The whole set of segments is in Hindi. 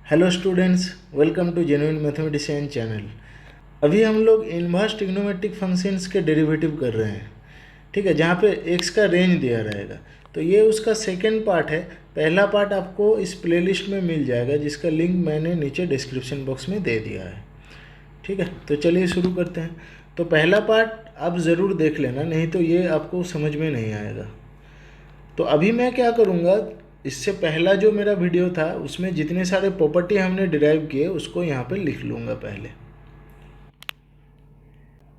Hello students, welcome to genuine mathematician channel. अभी हम लोग इनवर्स ट्रिग्नोमेट्रिक फंक्शंस के डेरिवेटिव कर रहे हैं, ठीक है, जहाँ पे एक्स का रेंज दिया रहेगा। तो ये उसका सेकेंड पार्ट है। पहला पार्ट आपको इस प्लेलिस्ट में मिल जाएगा, जिसका लिंक मैंने नीचे डिस्क्रिप्शन बॉक्स में दे दिया है, ठीक है। तो चलिए शुरू करते हैं। तो पहला पार्ट आप ज़रूर देख लेना, नहीं तो ये आपको समझ में नहीं आएगा। तो अभी मैं क्या करूँगा, इससे पहला जो मेरा वीडियो था उसमें जितने सारे प्रॉपर्टी हमने डिराइव किए उसको यहाँ पे लिख लूँगा पहले।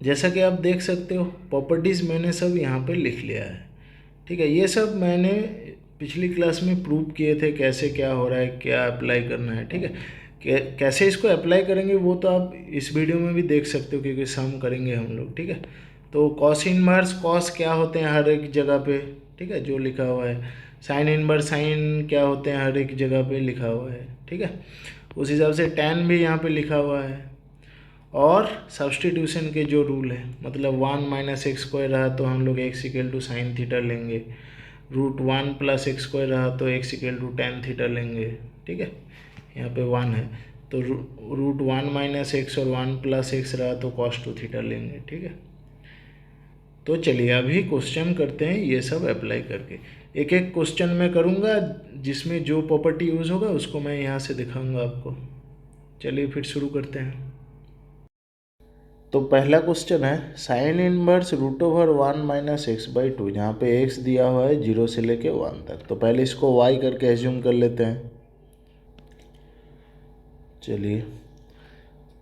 जैसा कि आप देख सकते हो, प्रॉपर्टीज़ मैंने सब यहाँ पे लिख लिया है, ठीक है। ये सब मैंने पिछली क्लास में प्रूव किए थे, कैसे क्या हो रहा है, क्या अप्लाई करना है, ठीक है। कैसे इसको अप्लाई करेंगे वो तो आप इस वीडियो में भी देख सकते हो, क्योंकि सम करेंगे हम लोग, ठीक है। तो कॉस इनवर्स कॉस क्या होते हैं हर एक जगह पे, ठीक है, जो लिखा हुआ है। साइन इनवर्स साइन क्या होते हैं हर एक जगह पे लिखा हुआ है, ठीक है। उस हिसाब से टैन भी यहाँ पे लिखा हुआ है। और सब्सटीट्यूशन के जो रूल है, मतलब 1 - x² रहा तो हम लोग x = साइन थीटा लेंगे। √1 + x² रहा तो x = tan थीटा लेंगे, ठीक है। यहाँ पे 1 है तो √1 - x और 1 + x रहा तो cos 2 थीटा लेंगे, ठीक है। तो चलिए अभी क्वेश्चन करते हैं ये सब अप्लाई करके। एक एक क्वेश्चन मैं करूँगा, जिसमें जो प्रॉपर्टी यूज़ होगा उसको मैं यहाँ से दिखाऊंगा आपको। चलिए फिर शुरू करते हैं। तो पहला क्वेश्चन है साइन इनवर्स √1 - x/2, जहाँ पे x दिया हुआ है 0 से लेके 1 तक। तो पहले इसको y करके एज्यूम कर लेते हैं। चलिए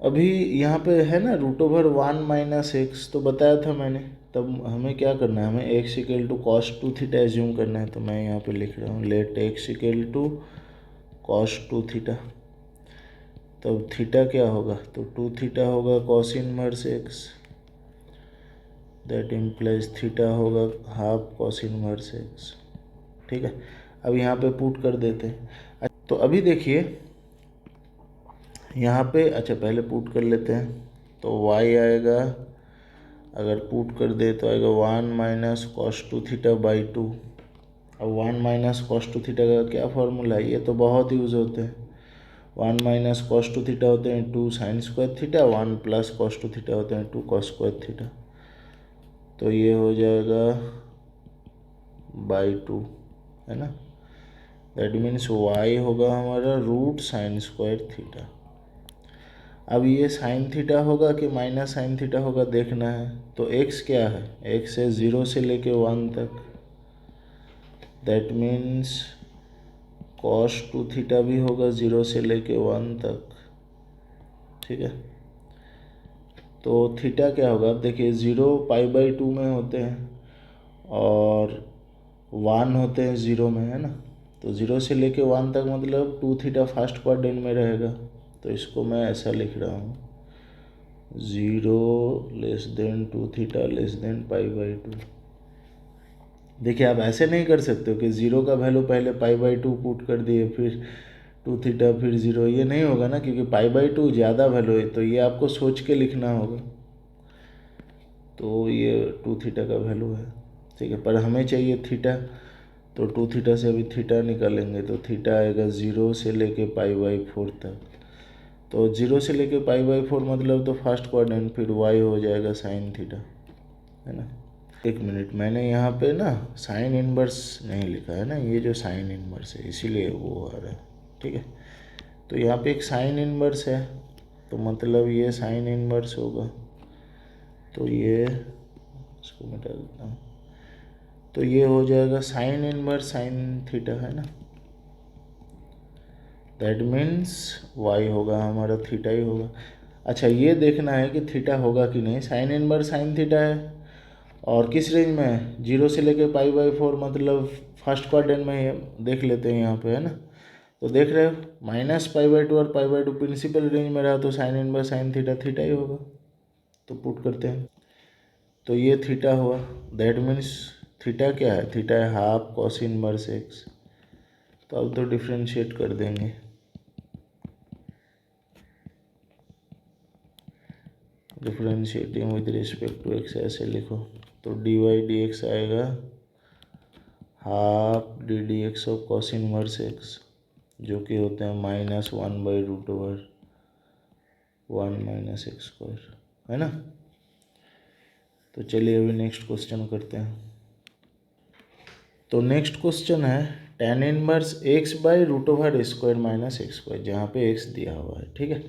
अभी यहाँ पे है ना √1 - x, तो बताया था मैंने। तब हमें क्या करना है, हमें x = cos 2 थीटा एज्यूम करना है। तो मैं यहाँ पे लिख रहा हूँ लेट x = cos 2 थीटा। तब थीटा क्या होगा, तो 2 थीटा होगा cos inverse x, that implies theta होगा हाफ cos इनवर्स x, ठीक है। अब यहाँ पे पुट कर देते हैं। तो अभी देखिए यहाँ पे, अच्छा पहले पुट कर लेते हैं। तो y आएगा, अगर पुट कर दे तो आएगा 1 - cos 2 थीटा/2। अब 1 - cos 2 थीटा का क्या फॉर्मूला है, ये तो बहुत यूज़ होते हैं। 1 - cos 2 थीटा होते हैं 2 sin² थीटा, 1 + cos 2 थीटा होते हैं 2 cos² थीटा। तो ये हो जाएगा /2, है ना। दैट मीन्स y होगा हमारा √sin² थीटा। अब ये साइन थीटा होगा कि माइनस साइन थीटा होगा देखना है। तो x क्या है, x है 0 से लेके 1 तक। दैट मीन्स cos 2 थीटा भी होगा 0 से लेके 1 तक, ठीक है। तो थीटा क्या होगा, अब देखिए 0 π/2 में होते हैं और 1 होते हैं 0 में, है ना। तो 0 से लेके 1 तक मतलब 2 थीटा फर्स्ट क्वाड्रेंट में रहेगा। तो इसको मैं ऐसा लिख रहा हूँ 0 < 2 थीटा π/2। देखिए आप ऐसे नहीं कर सकते हो कि 0 का वैल्यू पहले π/2 पुट कर दिए फिर 2 थीटा फिर 0, ये नहीं होगा ना, क्योंकि π/2 ज़्यादा वैल्यू है। तो ये आपको सोच के लिखना होगा। तो ये 2 थीटा का वैल्यू है, ठीक है। पर हमें चाहिए थीटा, तो 2 थीटा से अभी थीटा निकालेंगे तो थीटा आएगा 0 से लेके π/4 तक। तो 0 से लेके π/4 मतलब तो फर्स्ट क्वाड्रेंट, फिर y हो जाएगा साइन थीटा, है ना। एक मिनट, मैंने यहाँ पे ना साइन इनवर्स नहीं लिखा है ना, ये जो साइन इनवर्स है इसीलिए वो आ रहा है, ठीक है। तो यहाँ पे एक साइन इनवर्स है, तो मतलब ये साइन इनवर्स होगा। तो ये इसको मिटा देता हूँ। तो ये हो जाएगा साइन इनवर्स साइन थीटा, है ना। दैट मीन्स y होगा हमारा थीटा ही होगा। अच्छा ये देखना है कि थीटा होगा कि नहीं। साइन इनवर्स साइन थीटा है और किस रेंज में है, 0 से लेके π/4 मतलब फर्स्ट क्वाड्रेंट में ही देख लेते हैं यहाँ पे, है ना। तो देख रहे हो -π/2 और π/2 प्रिंसिपल रेंज में रहा तो sine inverse sine theta theta ही होगा। तो पुट करते हैं। तो ये थीटा हुआ, दैट मीन्स थीटा क्या है, थीटा है हाफ cos इनवर्स x। तो अब तो डिफ्रेंशिएट कर देंगे। Differentiating with respect to x ऐसे लिखो। तो dy/dx आएगा half ddx of cos inverse x। जो कि होते हैं -1/√1 है ना। तो चलिए अभी नेक्स्ट क्वेश्चन करते हैं। तो नेक्स्ट क्वेश्चन है tan इनवर्स x/√² जहाँ पे x दिया हुआ है, ठीक है।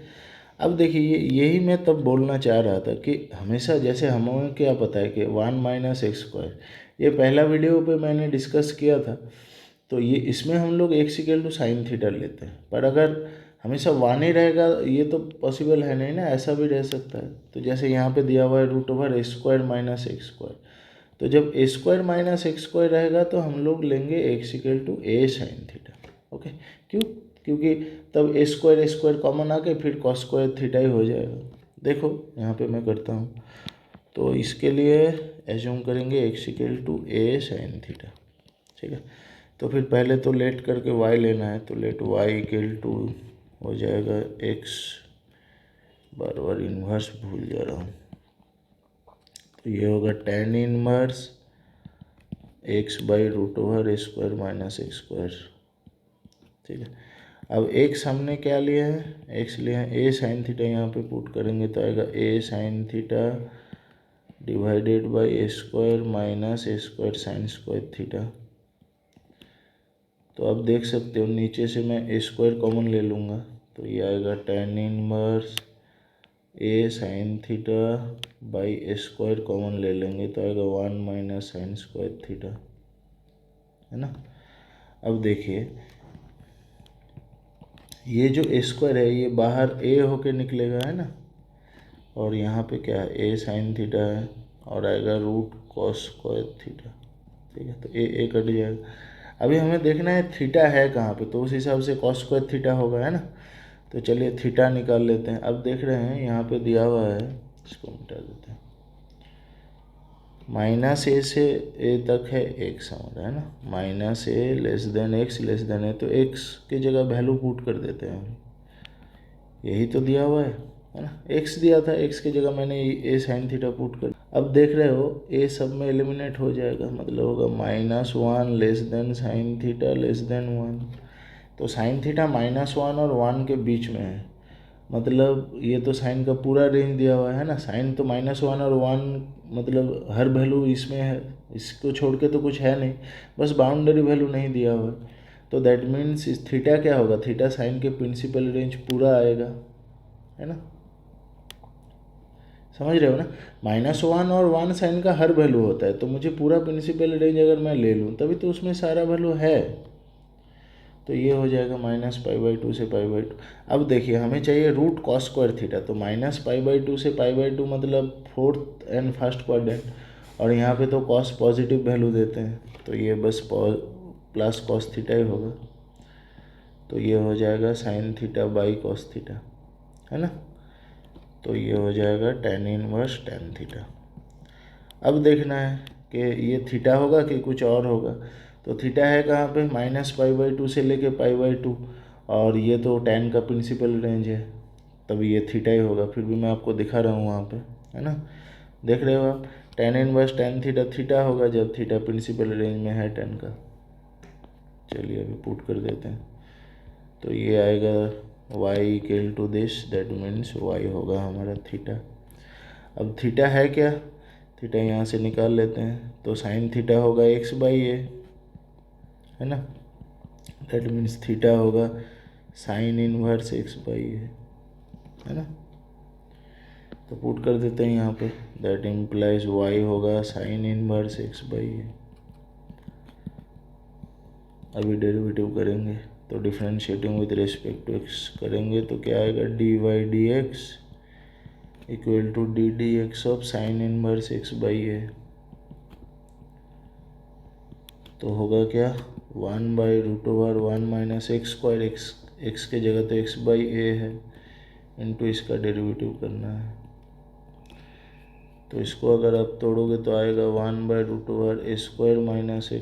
अब देखिए यही मैं तब बोलना चाह रहा था कि हमेशा जैसे हमें क्या पता है कि 1 - x², ये पहला वीडियो पे मैंने डिस्कस किया था। तो ये इसमें हम लोग x=sin θ लेते हैं, पर अगर हमेशा 1 ही रहेगा ये तो पॉसिबल है नहीं ना, ऐसा भी रह सकता है। तो जैसे यहाँ पे दिया हुआ है √a² - x², तो जब a² - x² रहेगा तो हम लोग लेंगे x=a sin θ। ओके, क्यों? क्योंकि तब a² कॉमन आके फिर cos² θ ही हो जाएगा। देखो यहाँ पे मैं करता हूँ, तो इसके लिए एज्यूम करेंगे x=a sin θ, ठीक है। तो फिर पहले तो लेट करके y लेना है, तो लेट y हो जाएगा x, बार बार इन्वर्स भूल जा रहा हूँ, तो ये होगा tan इनवर्स x/√a² - x², ठीक है। अब x हमने क्या लिया है, x लिया है a sin θ, यहाँ पे पुट करेंगे तो आएगा a sin θ divided by a² - a² sin² θ। तो अब देख सकते हो नीचे से मैं a² कॉमन ले लूँगा, तो ये आएगा tan inverse a sin θ by a² common ले लेंगे तो आएगा 1 - sin² θ, है ना। अब देखिए ये जो a² है ये बाहर a होके निकलेगा, है ना, और यहाँ पे क्या है a sin θ है और आएगा √cos² θ, ठीक है। तो a कट जाएगा। अभी हमें देखना है थीटा है कहाँ पे, तो उस हिसाब से cos² θ होगा, है ना। तो चलिए थीटा निकाल लेते हैं। अब देख रहे हैं यहाँ पे दिया हुआ है, इसको मिटा देते हैं, -a से a तक है x हमारा, है ना। -a x a, तो x की जगह वैल्यू पुट कर देते हैं, यही तो दिया हुआ है ना। x दिया था, x की जगह मैंने a sin θ पुट कर। अब देख रहे हो a सब में एलिमिनेट हो जाएगा, मतलब होगा -1 sin θ < 1। तो sin θ -1 और 1 के बीच में है, मतलब ये तो साइन का पूरा रेंज दिया हुआ है ना। साइन तो -1 और 1 मतलब हर वैल्यू इसमें है, इसको छोड़ के तो कुछ है नहीं, बस बाउंड्री वैल्यू नहीं दिया हुआ है। तो दैट मीन्स इस थीटा क्या होगा, थीटा साइन के प्रिंसिपल रेंज पूरा आएगा, है ना। समझ रहे हो ना। -1 और 1 साइन का हर वैल्यू होता है, तो मुझे पूरा प्रिंसिपल रेंज अगर मैं ले लूँ तभी तो उसमें सारा वैल्यू है। तो ये हो जाएगा -π/2 से π/2। अब देखिए हमें चाहिए √cos² θ, तो -π/2 से π/2 मतलब 4th एंड फर्स्ट क्वाड्रेंट, और यहाँ पे तो cos पॉजिटिव वैल्यू देते हैं, तो ये बस प्लस cos θ ही होगा। तो ये हो जाएगा sin θ/cos θ, है ना। तो ये हो जाएगा tan इनवर्स tan θ। अब देखना है कि ये थीटा होगा कि कुछ और होगा। तो थीटा है कहाँ पे, -π/2 से लेके π/2, और ये तो tan का प्रिंसिपल रेंज है, तभी ये थीटा ही होगा। फिर भी मैं आपको दिखा रहा हूँ वहाँ पे, है ना। देख रहे हो आप, tan इनवर्स tan θ थीटा होगा जब थीटा प्रिंसिपल रेंज में है tan का। चलिए अभी पुट कर देते हैं, तो ये आएगा y = दैट मीन्स y होगा हमारा थीटा। अब थीटा है क्या, थीटा यहाँ से निकाल लेते हैं, तो sin θ होगा x/a, है ना। दैट मीन्स थीटा होगा sin इनवर्स x/a, है ना। तो पुट कर देते हैं यहाँ पे, दैट इम्प्लाइज y होगा sin इनवर्स x/a। अभी डेरिवेटिव करेंगे तो differentiating with respect to x करेंगे तो क्या आएगा, dy/dx = ddx of sin inverse x/a। तो होगा क्या, 1/√1 - x², x के जगह तो x/a है, इनटू इसका डेरिवेटिव करना है। तो इसको अगर आप तोड़ोगे तो आएगा 1/√a² -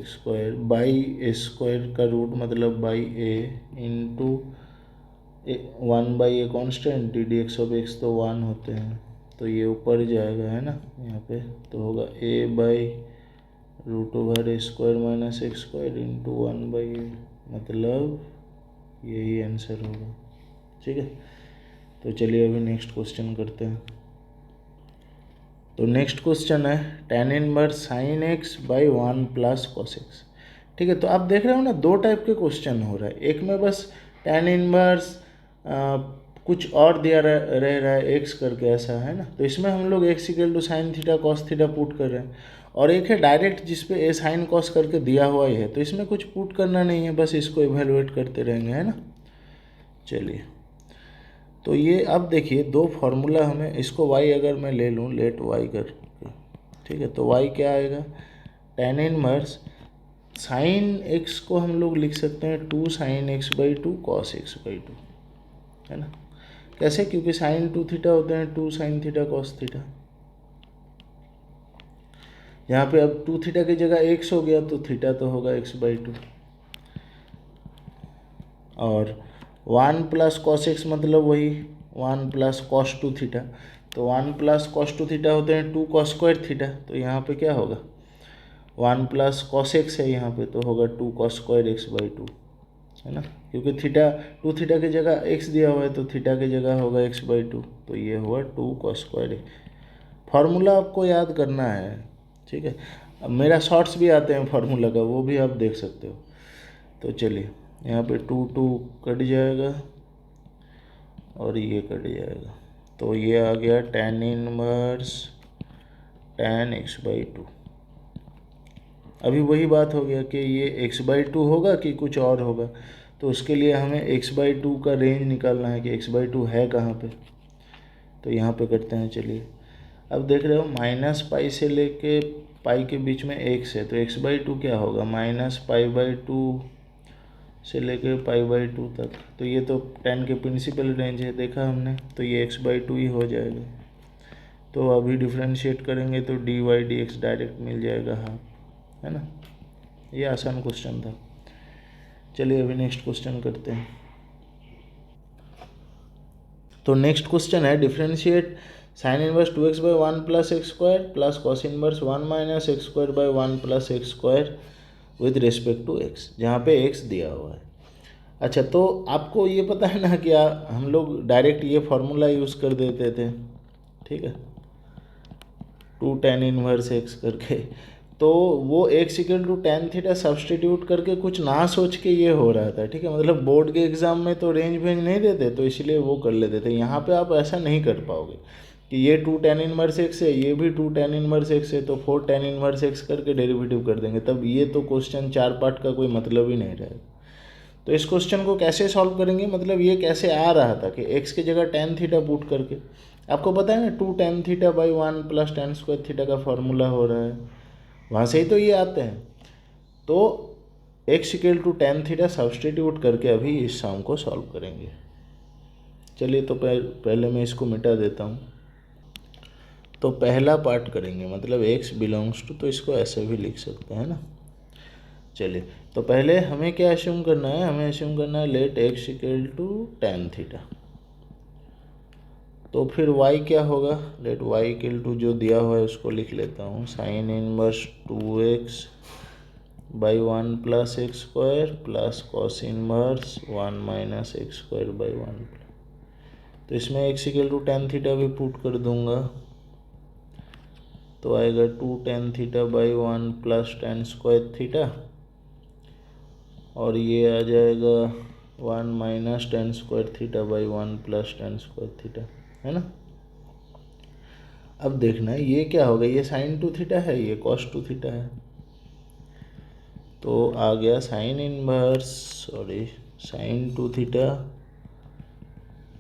x² बाई a² का रूट मतलब by a into 1/a constant, ddx of x तो 1 होते हैं, तो ये ऊपर जाएगा, है ना यहाँ पे। तो होगा a/√a² - x² इंटू 1/a, मतलब यही आंसर होगा। ठीक है, तो चलिए अभी नेक्स्ट क्वेश्चन करते हैं। तो नेक्स्ट क्वेश्चन है tan inverse sine X by 1 plus cos x. ठीक है, तो आप देख रहे हो ना, दो टाइप के क्वेश्चन हो रहा है। एक में बस tan इनवर्स कुछ और दिया रह रहा है एक्स करके, ऐसा है ना, तो इसमें हम लोग X equal to sine theta cos theta put कर रहे हैं। और एक है डायरेक्ट जिसपे ए साइन कॉस करके दिया हुआ ही है, तो इसमें कुछ पुट करना नहीं है, बस इसको इवेलुएट करते रहेंगे, है ना। चलिए, तो ये अब देखिए दो फार्मूला हमें, इसको y अगर मैं ले लूँ लेट y करके, ठीक है, तो y क्या आएगा, tan इनवर्स साइन एक्स को हम लोग लिख सकते हैं 2 sign X by 2 cos x by 2, है ना। कैसे, क्योंकि साइन 2 थीटा होते हैं 2 साइन थीटा कॉस थीटा। यहाँ पे अब 2 थीटा की जगह एक्स हो गया, तो थीटा तो होगा एक्स बाई 2। और 1 प्लस कॉस एक्स मतलब वही 1 प्लस कॉस 2 थीटा, तो 1 प्लस कॉस 2 थीटा होते हैं 2 कॉस स्क्वायर थीटा, तो यहाँ पे क्या होगा 1 प्लस कॉस एक्स है यहाँ पे, तो होगा 2 कॉस स्क्वायर एक्स बाई 2, है ना, क्योंकि थीटा 2 थीटा की जगह एक्स दिया हुआ है, तो थीटा की जगह होगा एक्स बाई 2, तो ये हुआ 2 कॉस स्क्वायर एक्स। फार्मूला आपको याद करना है, ठीक है। अब मेरा शॉर्ट्स भी आते हैं फार्मूला का, वो भी आप देख सकते हो। तो चलिए, यहाँ पे 2 2 कट जाएगा और ये कट जाएगा, तो ये आ गया tan inverse tan x by 2। अभी वही बात हो गया कि ये एक्स बाई 2 होगा कि कुछ और होगा, तो उसके लिए हमें एक्स बाई 2 का रेंज निकालना है कि एक्स बाई 2 है कहाँ पे। तो यहाँ पे करते हैं, चलिए। अब देख रहे हो माइनस पाई से लेके पाई के बीच में एक्स है, तो एक्स बाई 2 क्या होगा, माइनस पाई बाई 2 से लेके पाई बाई 2 तक, तो ये तो tan के प्रिंसिपल रेंज है, देखा हमने, तो ये एक्स बाई 2 ही हो जाएगा। तो अभी डिफ्रेंशिएट करेंगे तो D Y D X direct मिल जाएगा, हाँ, है ना। ये आसान क्वेश्चन था। चलिए अभी नेक्स्ट क्वेश्चन करते हैं। तो नेक्स्ट क्वेश्चन है differentiate sine inverse 2x by 1 plus x square plus cos inverse 1 minus x square by 1 plus x square with respect to x, जहाँ पे x दिया हुआ है। अच्छा, तो आपको ये पता है ना कि हम लोग डायरेक्ट ये फार्मूला यूज़ कर देते थे, ठीक है, 2 tan इनवर्स x करके, तो वो x equal to tan theta substitute करके कुछ ना सोच के ये हो रहा था, ठीक है। मतलब बोर्ड के एग्ज़ाम में तो रेंज वेंज नहीं देते, तो इसलिए वो कर लेते थे। यहाँ पे आप ऐसा नहीं कर पाओगे कि ये 2 tan इनवर्स x है, ये भी 2 tan इनवर्स x है, तो 4 tan इनवर्स x करके डेरिवेटिव कर देंगे, तब ये तो क्वेश्चन 4 पार्ट का कोई मतलब ही नहीं रहेगा। तो इस क्वेश्चन को कैसे सॉल्व करेंगे, मतलब ये कैसे आ रहा था कि x की जगह tan थीटा पुट करके, आपको पता है ना 2 tan theta by 1 plus tan square theta का फॉर्मूला हो रहा है, वहाँ से ही तो ये आते हैं। तो x equal to tan theta substitute करके अभी इस सम को सॉल्व करेंगे। चलिए, तो पहले मैं इसको मिटा देता हूँ। तो पहला पार्ट करेंगे, मतलब x बिलोंग्स टू, तो इसको ऐसे भी लिख सकते हैं ना। चलिए, तो पहले हमें क्या एस्यूम करना है, हमें एस्यूम करना है let x equal to tan theta. तो फिर y क्या होगा, लेट y इक्वल टू जो दिया हुआ है उसको लिख लेता हूँ, sine inverse 2x by 1 plus x square plus cos inverse 1 minus x square by 1। तो इसमें x equal to tan theta भी पुट कर दूंगा, तो आएगा 2 tan theta by 1 plus tan square theta, और ये आ जाएगा 1 minus tan square theta by 1 plus tan square theta, है ना। अब देखना है ये क्या होगा, ये साइन 2 थीटा है, ये कॉस 2 थीटा है, तो आ गया sign inverse sign 2 theta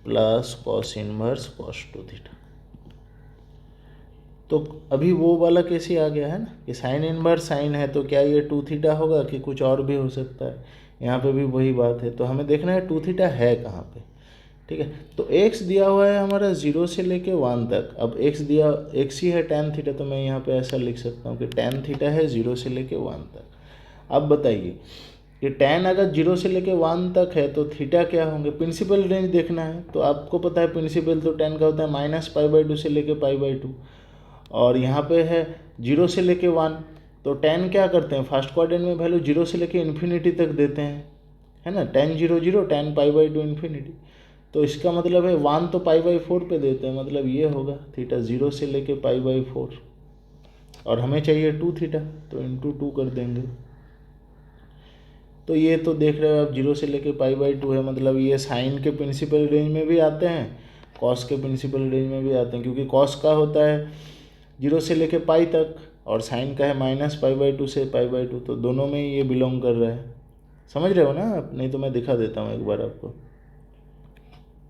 plus cos inverse cos 2 theta. तो अभी वो वाला कैसे आ गया है ना कि साइन इनवर्स साइन है, तो क्या ये 2 थीटा होगा कि कुछ और भी हो सकता है, यहाँ पे भी वही बात है। तो हमें देखना है 2 थीटा है कहाँ पे, ठीक है। तो x दिया हुआ है हमारा 0 से लेके 1 तक। अब x ही है tan थीटा, तो मैं यहाँ पे ऐसा लिख सकता हूँ कि tan थीटा है 0 से लेके 1 तक। अब बताइए कि tan अगर 0 से लेके 1 तक है तो थीटा क्या होंगे, प्रिंसिपल रेंज देखना है। तो आपको पता है प्रिंसिपल तो tan का होता है माइनस पाई बाई 2 से लेके पाई बाई 2, और यहाँ पे है 0 से लेके 1, तो tan क्या करते हैं फर्स्ट क्वाड्रेंट में वैल्यू 0 से लेके इन्फिनिटी तक देते हैं, है ना, tan 0 0 tan π/2 इन्फिनिटी। तो इसका मतलब है 1 तो π/4 पे देते हैं, मतलब ये होगा थीटा 0 से लेके π/4, और हमें चाहिए 2 थीटा, तो इंटू 2 कर देंगे। तो ये तो देख रहे हो आप 0 से लेके π/2 है, मतलब ये साइन के प्रिंसिपल रेंज में भी आते हैं, कॉस के प्रिंसिपल रेंज में भी आते हैं, क्योंकि कॉस का होता है 0 से लेके पाई तक और साइन का है -π/2 से π/2, तो दोनों में ये बिलोंग कर रहा है। समझ रहे हो ना आप? नहीं तो मैं दिखा देता हूँ एक बार आपको।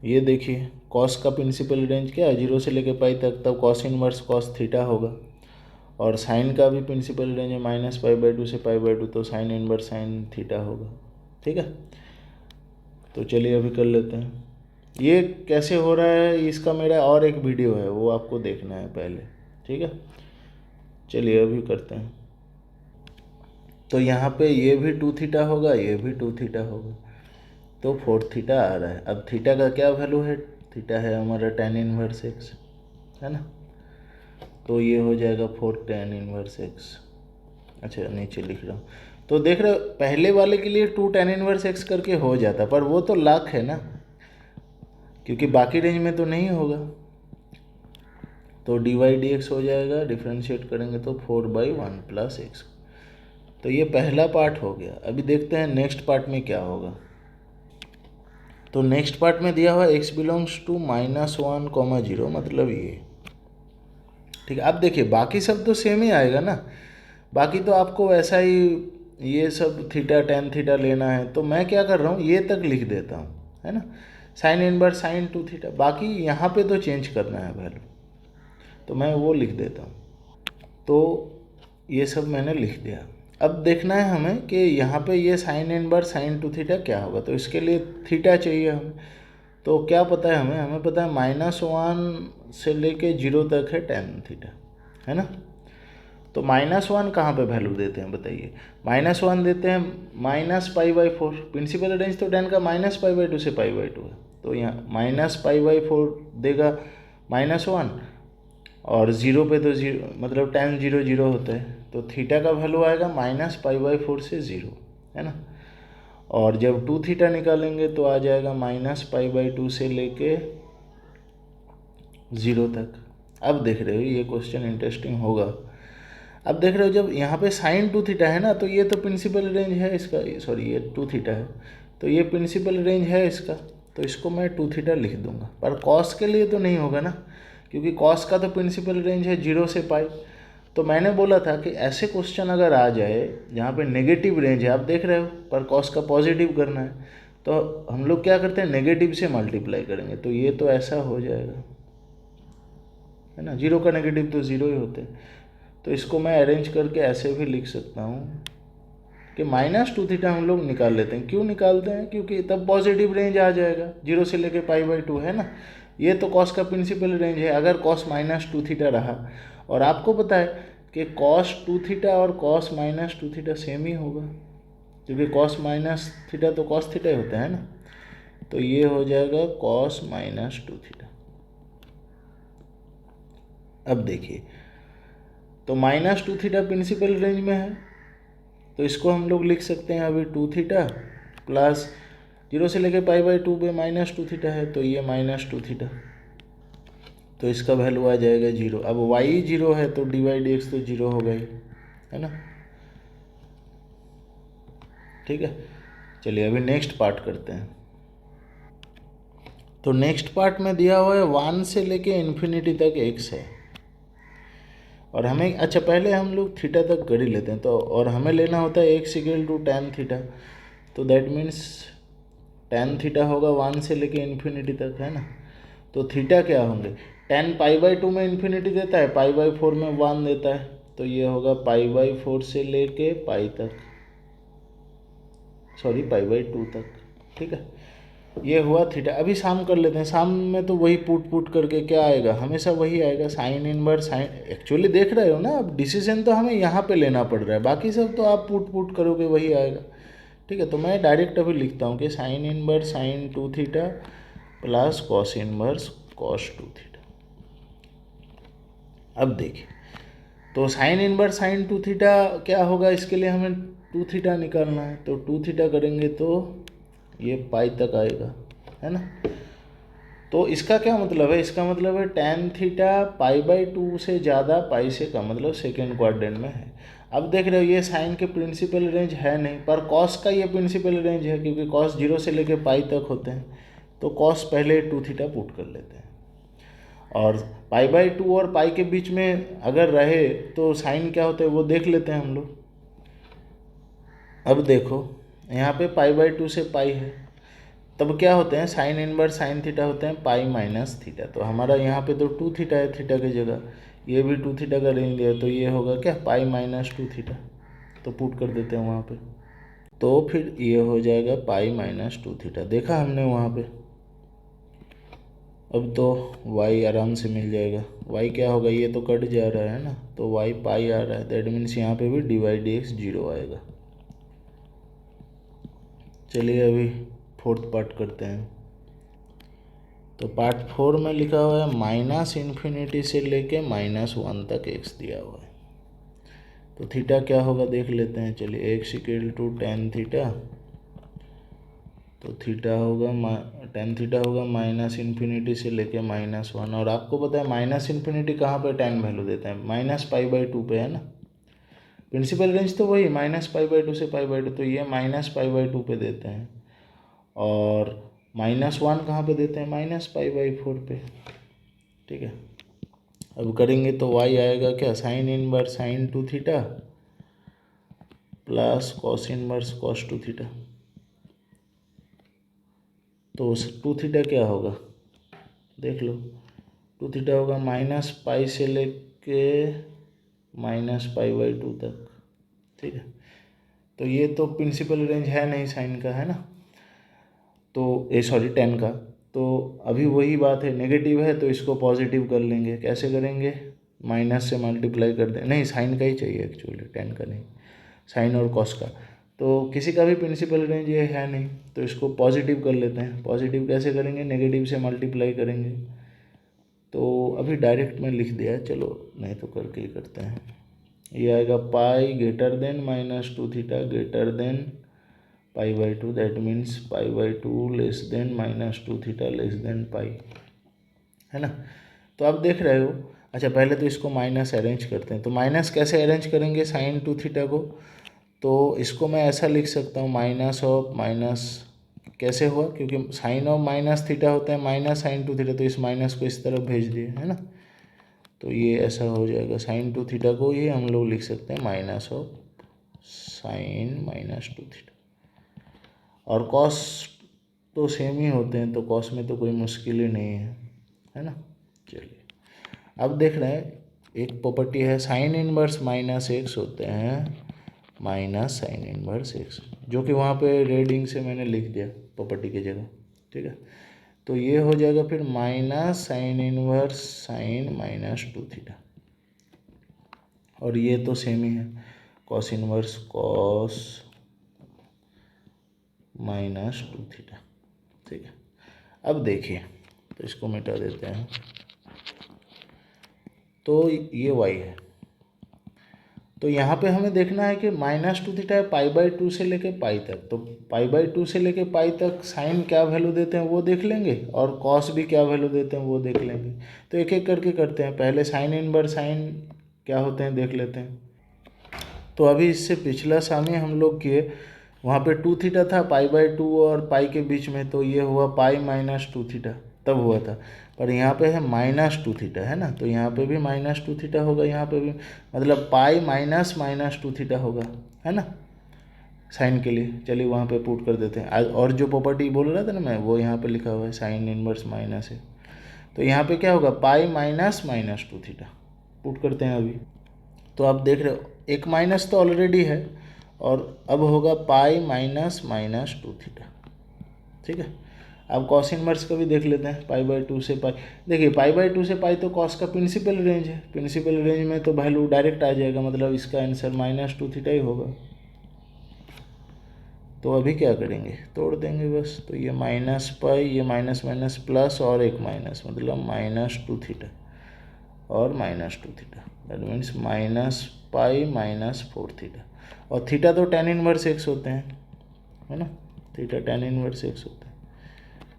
ये देखिए कॉस का प्रिंसिपल रेंज क्या है, 0 से लेके पाई तक, तब कॉस इनवर्स कॉस थीटा होगा, और साइन का भी प्रिंसिपल रेंज है -π/2 से π/2, तो साइन इनवर्स साइन थीटा होगा। ठीक है, तो चलिए अभी कर लेते हैं। ये कैसे हो रहा है इसका मेरा और एक वीडियो है, वो आपको देखना है पहले। ठीक है, चलिए अभी करते हैं। तो यहाँ पे ये भी 2 थीटा होगा, ये भी 2 थीटा होगा, तो 4 थीटा आ रहा है। अब थीटा का क्या वैल्यू है, थीटा है हमारा tan इनवर्स x, है ना, तो ये हो जाएगा 4 tan इनवर्स x। अच्छा नीचे लिख रहा हूँ, तो देख रहे हो पहले वाले के लिए 2 tan इनवर्स x करके हो जाता, पर वो तो लाख है ना, क्योंकि बाकी रेंज में तो नहीं होगा। तो dy/dx हो जाएगा, डिफ्रेंशिएट करेंगे तो 4/1 + x। तो ये पहला पार्ट हो गया। अभी देखते हैं नेक्स्ट पार्ट में क्या होगा। तो नेक्स्ट पार्ट में दिया हुआ x बिलोंग्स टू -1, 0, मतलब ये। ठीक है, अब देखिए बाकी सब तो सेम ही आएगा ना, बाकी तो आपको वैसा ही ये सब थीटा tan थीटा लेना है, तो मैं क्या कर रहा हूँ ये तक लिख देता हूँ, है ना, साइन इनवर्स साइन 2 थीटा, बाकी यहाँ पे तो चेंज करना है वैल्यू, तो मैं वो लिख देता हूँ। तो ये सब मैंने लिख दिया। अब देखना है हमें कि यहाँ पे ये साइन इनवर्स साइन 2 थीटा क्या होगा, तो इसके लिए थीटा चाहिए हमें। तो क्या पता है हमें पता है -1 से लेके 0 तक है tan थीटा, है ना। तो -1 कहाँ पे वैल्यू देते हैं बताइए, -1 देते हैं -π/4, प्रिंसिपल रेंज तो tan का -π/2 से π/2 है, तो यहाँ -π/4 देगा -1, और 0 पे तो 0 मतलब tan 0 0 होता है, तो थीटा का वैल्यू आएगा -π/4 से 0, है ना। और जब 2 थीटा निकालेंगे तो आ जाएगा -π/2 से लेके 0 तक। अब देख रहे हो ये क्वेश्चन इंटरेस्टिंग होगा। अब देख रहे हो जब यहाँ पे साइन 2 थीटा है ना, तो ये तो प्रिंसिपल रेंज है इसका, सॉरी ये 2 थीटा है, तो ये प्रिंसिपल रेंज है इसका, तो इसको मैं 2 थीटा लिख दूंगा। पर कॉस के लिए तो नहीं होगा ना, क्योंकि कॉस का तो प्रिंसिपल रेंज है 0 से पाई। तो मैंने बोला था कि ऐसे क्वेश्चन अगर आ जाए जहाँ पे नेगेटिव रेंज है, आप देख रहे हो, पर कॉस का पॉजिटिव करना है, तो हम लोग क्या करते हैं नेगेटिव से मल्टीप्लाई करेंगे, तो ये तो ऐसा हो जाएगा, है ना, 0 का नेगेटिव तो 0 ही होते हैं। तो इसको मैं अरेंज करके ऐसे भी लिख सकता हूँ कि -2 थीटा हम लोग निकाल लेते हैं। क्यों निकालते हैं, क्योंकि तब पॉजिटिव रेंज आ जाएगा, 0 से लेके π/2, है ना। ये तो कॉस का प्रिंसिपल रेंज है, अगर कॉस -2 थीटा रहा, और आपको पता है कि कॉस 2 थीटा और कॉस -2 थीटा सेम ही होगा, क्योंकि कॉस माइनस थीटा तो कॉस थीटा ही होता है ना। तो ये हो जाएगा कॉस -2 थीटा। अब देखिए तो -2 थीटा प्रिंसिपल रेंज में है, तो इसको हम लोग लिख सकते हैं अभी 2 थीटा प्लस 0 से लेके π/2 पे -2 थीटा है, तो ये -2 थीटा, तो इसका वैल्यू आ जाएगा 0। अब y 0 है तो dy/dx तो 0 होगा ही, है ना। ठीक है, चलिए अभी नेक्स्ट पार्ट करते हैं। तो नेक्स्ट पार्ट में दिया हुआ है 1 से लेके इन्फिनिटी तक x है, और हमें अच्छा पहले हम लोग थीटा तक कर ही लेते हैं, तो और हमें लेना होता है x = tan थीटा, तो दैट मीन्स tan थीटा होगा 1 से लेके इन्फिनिटी तक, है ना। तो थीटा क्या होंगे, tan π/2 में इन्फिनिटी देता है, π/4 में 1 देता है, तो ये होगा π/4 से लेके पाई तक, सॉरी π/2 तक। ठीक है, ये हुआ थीटा। अभी साम कर लेते हैं, साम में तो वही पुट करके क्या आएगा, हमेशा वही आएगा, साइन इनवर्स साइन। एक्चुअली देख रहे हो ना, अब डिसीजन तो हमें यहाँ पे लेना पड़ रहा है, बाकी सब तो आप पुट करोगे वही आएगा। ठीक है, तो मैं डायरेक्ट अभी लिखता हूँ कि sign inverse sign 2 theta plus cos inverse cos 2 theta. अब देखिए तो साइन इनवर्स साइन 2 थीटा क्या होगा, इसके लिए हमें 2 थीटा निकालना है, तो 2 थीटा करेंगे तो ये पाई तक आएगा, है ना। तो इसका क्या मतलब है, इसका मतलब है tan थीटा π/2 से ज़्यादा, पाई से कम, मतलब सेकेंड क्वाड्रेंट में है। अब देख रहे हो ये साइन के प्रिंसिपल रेंज है नहीं, पर कॉस का ये प्रिंसिपल रेंज है, क्योंकि कॉस 0 से लेके पाई तक होते हैं। तो कॉस पहले 2 थीटा पुट कर लेते हैं, और π/2 और पाई के बीच में अगर रहे तो साइन क्या होता है वो देख लेते हैं हम लोग। अब देखो यहाँ पे π/2 से पाई है, तब क्या होते हैं, साइन इनवर्स साइन थीटा होते हैं पाई माइनस थीटा। तो हमारा यहाँ पे तो 2 थीटा है थीटा की जगह, ये भी 2 थीटा का रेंज दिया, तो ये होगा क्या पाई माइनस 2 थीटा। तो पुट कर देते हैं वहाँ पे, तो फिर ये हो जाएगा पाई माइनस 2 थीटा, देखा हमने वहाँ पे। अब तो y आराम से मिल जाएगा, y क्या होगा, ये तो कट जा रहा है ना, तो y पाई आ रहा है, दैट मीन्स यहाँ पे भी dy/dx 0 आएगा। चलिए अभी फोर्थ पार्ट करते हैं। तो पार्ट 4 में लिखा हुआ है -∞ से लेके -1 तक x दिया हुआ है। तो थीटा क्या होगा देख लेते हैं, चलिए x = tan थीटा, तो थीटा होगा tan थीटा होगा -∞ से लेके -1, और आपको पता है -∞ कहाँ पे tan वैल्यू देते हैं, -π/2 पे, है ना। प्रिंसिपल रेंज तो वही -π/2 से π/2, तो ये -π/2 पे देते हैं, और -1 कहाँ पे देते हैं, -π/4 पे, ठीक है। अब करेंगे तो y आएगा क्या, sign inverse sign 2 theta plus cos inverse cos 2 theta. तो 2 थीटा क्या होगा देख लो, 2 थीटा होगा -π से लेके -π/2 तक, ठीक है। तो ये तो प्रिंसिपल रेंज है नहीं साइन का, है ना, तो सॉरी tan का। तो अभी वही बात है, नेगेटिव है तो इसको पॉजिटिव कर लेंगे, कैसे करेंगे, माइनस से मल्टीप्लाई कर दें, नहीं साइन का ही चाहिए एक्चुअली, tan का नहीं, साइन और कॉस का। तो किसी का भी प्रिंसिपल रेंज ये है नहीं, तो इसको पॉजिटिव कर लेते हैं। पॉजिटिव कैसे करेंगे, नेगेटिव से मल्टीप्लाई करेंगे। तो अभी डायरेक्ट में लिख दिया, चलो नहीं तो करके ही करते हैं। ये आएगा pi greater than -2 theta greater than π/2, that means π/2 less than -2 theta less than pi, है ना। तो आप देख रहे हो, अच्छा पहले तो इसको माइनस अरेंज करते हैं। तो माइनस कैसे अरेंज करेंगे साइन 2 थीटा को, तो इसको मैं ऐसा लिख सकता हूँ, माइनस ऑफ माइनस, कैसे हुआ, क्योंकि साइन ऑफ माइनस थीटा होता है माइनस साइन 2 थीटा, तो इस माइनस को इस तरफ भेज दिए, है ना। तो ये ऐसा हो जाएगा, साइन 2 थीटा को ये हम लोग लिख सकते हैं माइनस ऑफ साइन -2 थीटा, और कॉस तो सेम ही होते हैं, तो कॉस में तो कोई मुश्किल ही नहीं है ना। चलिए अब देख रहे हैं, एक प्रॉपर्टी है साइन इनवर्स -x होते हैं माइनस साइन इनवर्स x, जो कि वहाँ पे रेडिंग से मैंने लिख दिया प्रॉपर्टी की जगह, ठीक है। तो ये हो जाएगा फिर minus sign inverse sign -2 theta, और ये तो सेम ही है, कॉस इनवर्स कॉस -2 थीटा, ठीक है। अब देखिए, तो इसको मिटा देते हैं, तो ये y है। तो यहाँ पे हमें देखना है कि -2 थीटा है π/2 से लेके पाई तक, तो π/2 से लेके पाई तक साइन क्या वैल्यू देते हैं वो देख लेंगे, और कॉस भी क्या वैल्यू देते हैं वो देख लेंगे। तो एक एक करके करते हैं, पहले साइन इनवर्स साइन क्या होते हैं देख लेते हैं। तो अभी इससे पिछला सामने हम लोग किए, वहाँ पे 2 थीटा था π/2 और पाई के बीच में, तो ये हुआ पाई -2 थीटा तब हुआ था। पर यहाँ पे है -2 थीटा, है ना, तो यहाँ पे भी -2 थीटा होगा, यहाँ पे भी, मतलब पाई -2 थीटा होगा, है ना, साइन के लिए। चलिए वहाँ पे पुट कर देते हैं, और जो प्रॉपर्टी बोल रहा था ना मैं, वो यहाँ पे लिखा हुआ है साइन इनवर्स माइनस है। तो यहाँ पे क्या होगा, पाई -2 थीटा पुट करते हैं अभी। तो आप देख रहे हो एक माइनस तो ऑलरेडी है, और अब होगा पाई -2 थीटा, ठीक है। अब कॉस इनवर्स का भी देख लेते हैं, π/2 से पाई। देखिए π/2 से पाई तो कॉस का प्रिंसिपल रेंज है, प्रिंसिपल रेंज में तो वैल्यू डायरेक्ट आ जाएगा, मतलब इसका आंसर -2 थीटा ही होगा। तो अभी क्या करेंगे, तोड़ देंगे बस। तो ये -पाई, ये माइनस माइनस प्लस, और एक माइनस, मतलब -2 थीटा और -2 theta, that means -pi -4 theta, और थीटा तो tan इनवर्स x होते हैं, है ना। थीटा tan इनवर्स x होता है।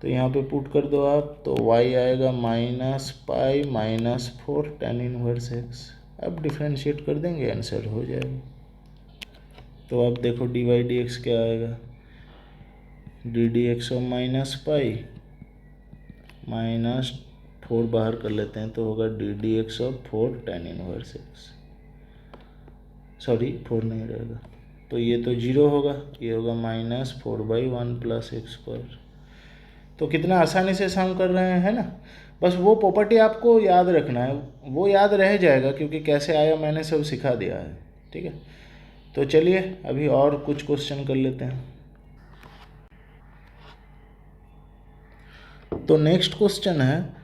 तो यहाँ पे पुट कर दो आप, तो y आएगा -π-4 tan इनवर्स x। अब डिफ्रेंशिएट कर देंगे, आंसर हो जाएगा। तो अब देखो dy/dx क्या आएगा, ddx ऑफ -π-4 बाहर कर लेते हैं तो होगा ddx of 4 tan inverse x। Sorry 4 नहीं रहेगा, तो ये तो 0 होगा, ये होगा -4/1 + x²। तो कितना आसानी से सम कर रहे हैं ना। बस वो प्रॉपर्टी आपको याद रखना है, वो याद रह जाएगा क्योंकि कैसे आया मैंने सब सिखा दिया है, ठीक है। तो चलिए अभी और कुछ क्वेश्चन कर लेते हैं। तो नेक्स्ट क्वेश्चन है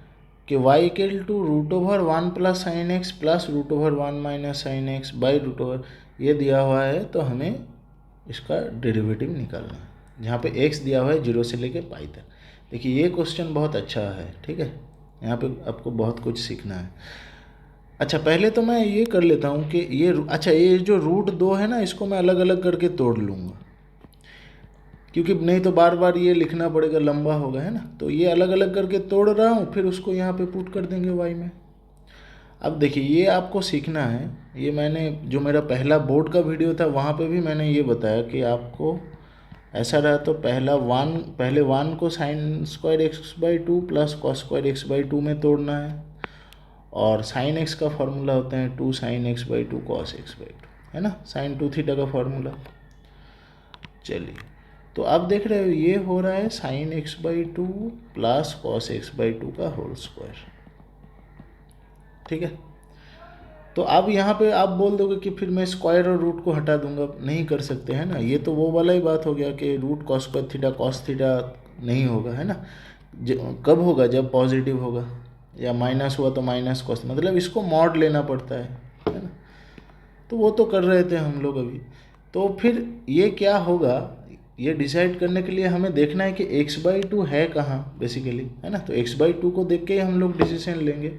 कि y = √1 + sin x + √1 - sin x / ये दिया हुआ है, तो हमें इसका डेरिवेटिव निकालना है, जहाँ पे x दिया हुआ है 0 से लेके पाई तक। देखिए ये क्वेश्चन बहुत अच्छा है, ठीक है, यहाँ पे आपको बहुत कुछ सीखना है। अच्छा पहले तो मैं ये कर लेता हूँ कि ये जो √2 है ना, इसको मैं अलग अलग करके तोड़ लूँगा, क्योंकि नहीं तो बार बार ये लिखना पड़ेगा, लंबा होगा, है ना। तो ये अलग अलग करके तोड़ रहा हूँ, फिर उसको यहाँ पे पुट कर देंगे y में। अब देखिए ये आपको सीखना है, ये मैंने जो मेरा पहला बोर्ड का वीडियो था वहाँ पे भी मैंने ये बताया कि आपको ऐसा रहा तो पहले 1 को sin² x/2 + cos² x/2 में तोड़ना है, और sin x का फॉर्मूला होता है 2 sin x/2 cos x/2, है ना, sin 2θ का फॉर्मूला। चलिए तो अब देख रहे हो ये हो रहा है sin x/2 + cos x/2 का होल स्क्वायर, ठीक है। तो अब यहाँ पे आप बोल दोगे कि फिर मैं स्क्वायर और रूट को हटा दूंगा, नहीं कर सकते, है ना। ये तो वो वाला ही बात हो गया कि रूट cos² नहीं होगा, है ना। कब होगा, जब पॉजिटिव होगा, या माइनस हुआ तो माइनस cos, मतलब इसको मॉड लेना पड़ता है ना। तो वो तो कर रहे थे हम लोग अभी। तो फिर ये क्या होगा, ये डिसाइड करने के लिए हमें देखना है कि x/2 है कहाँ बेसिकली, है ना। तो x/2 को देख के ही हम लोग डिसीजन लेंगे।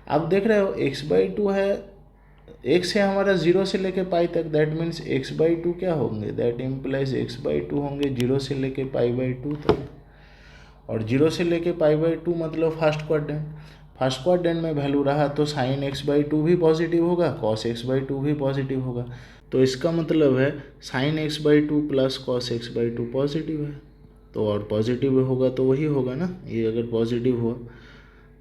अब देख रहे हो x/2 है, x है हमारा 0 से लेके पाई तक, दैट मीन्स x/2 क्या होंगे, दैट इम्प्लाइज x/2 होंगे 0 से लेके π/2 तक। और 0 से लेके π/2 मतलब फर्स्ट क्वाड्रेंट में वैल्यू रहा तो sin x/2 भी पॉजिटिव होगा, cos x/2 भी पॉजिटिव होगा। तो इसका मतलब है sin x/2 + cos x/2 positive है। तो और पॉजिटिव होगा तो वही होगा ना, ये अगर पॉजिटिव हुआ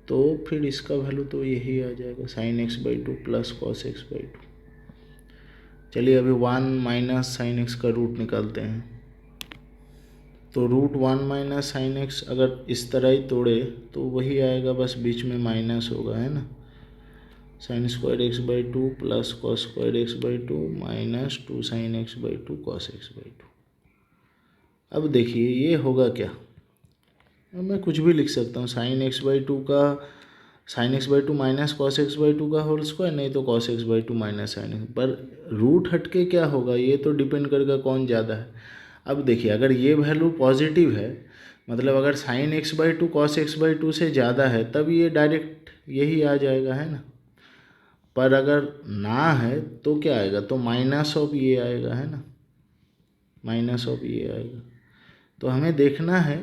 तो फिर इसका वैल्यू तो यही आ जाएगा, sin x/2 + cos x/2। चलिए अभी 1 - sin x का रूट निकालते हैं। तो √1 - sin x अगर इस तरह ही तोड़े तो वही आएगा, बस बीच में माइनस होगा, है ना। sin² x/2 + cos² x/2 - 2 sin x/2 cos x/2। अब देखिए ये होगा क्या, अब मैं कुछ भी लिख सकता हूँ, sin x/2 - cos x/2 का होल स्क्वायर, नहीं तो cos x/2 - sin x। पर रूट हटके क्या होगा, ये तो डिपेंड करेगा कौन ज़्यादा है। अब देखिए अगर ये वैल्यू पॉजिटिव है, मतलब अगर sin x/2 cos x/2 से ज़्यादा है, तब ये डायरेक्ट यही आ जाएगा, है ना। पर अगर ना है तो क्या आएगा, तो माइनस ऑफ ये आएगा, है ना, माइनस ऑफ ये आएगा। तो हमें देखना है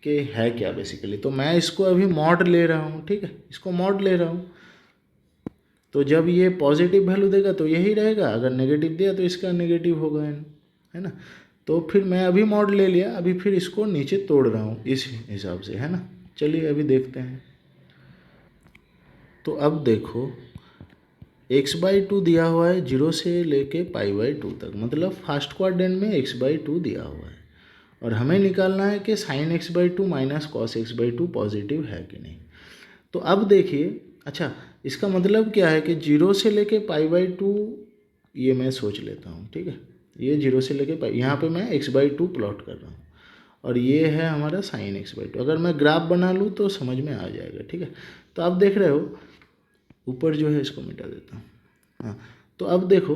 कि है क्या बेसिकली। तो मैं इसको अभी मॉड ले रहा हूँ, ठीक है, इसको मॉड ले रहा हूँ। तो जब ये पॉजिटिव वैल्यू देगा तो यही रहेगा, अगर नेगेटिव दिया तो इसका नेगेटिव होगा, है ना। तो फिर मैं अभी मॉड ले लिया, अभी फिर इसको नीचे तोड़ रहा हूँ इस हिसाब से, है ना। चलिए अभी देखते हैं। तो अब देखो x/2 दिया हुआ है 0 से लेके π/2 तक, मतलब फर्स्ट क्वाड्रेंट में x/2 दिया हुआ है, और हमें निकालना है कि sin x/2 - cos x/2 positive है कि नहीं। तो अब देखिए, अच्छा इसका मतलब क्या है कि 0 से लेके π/2, ये मैं सोच लेता हूँ, ठीक है, ये 0 से लेके पाई, यहाँ पे मैं x/2 प्लॉट कर रहा हूँ, और ये है हमारा sin x/2। अगर मैं ग्राफ बना लूँ तो समझ में आ जाएगा, ठीक है। तो आप देख रहे हो ऊपर जो है इसको मिटा देता हूँ, हाँ। तो अब देखो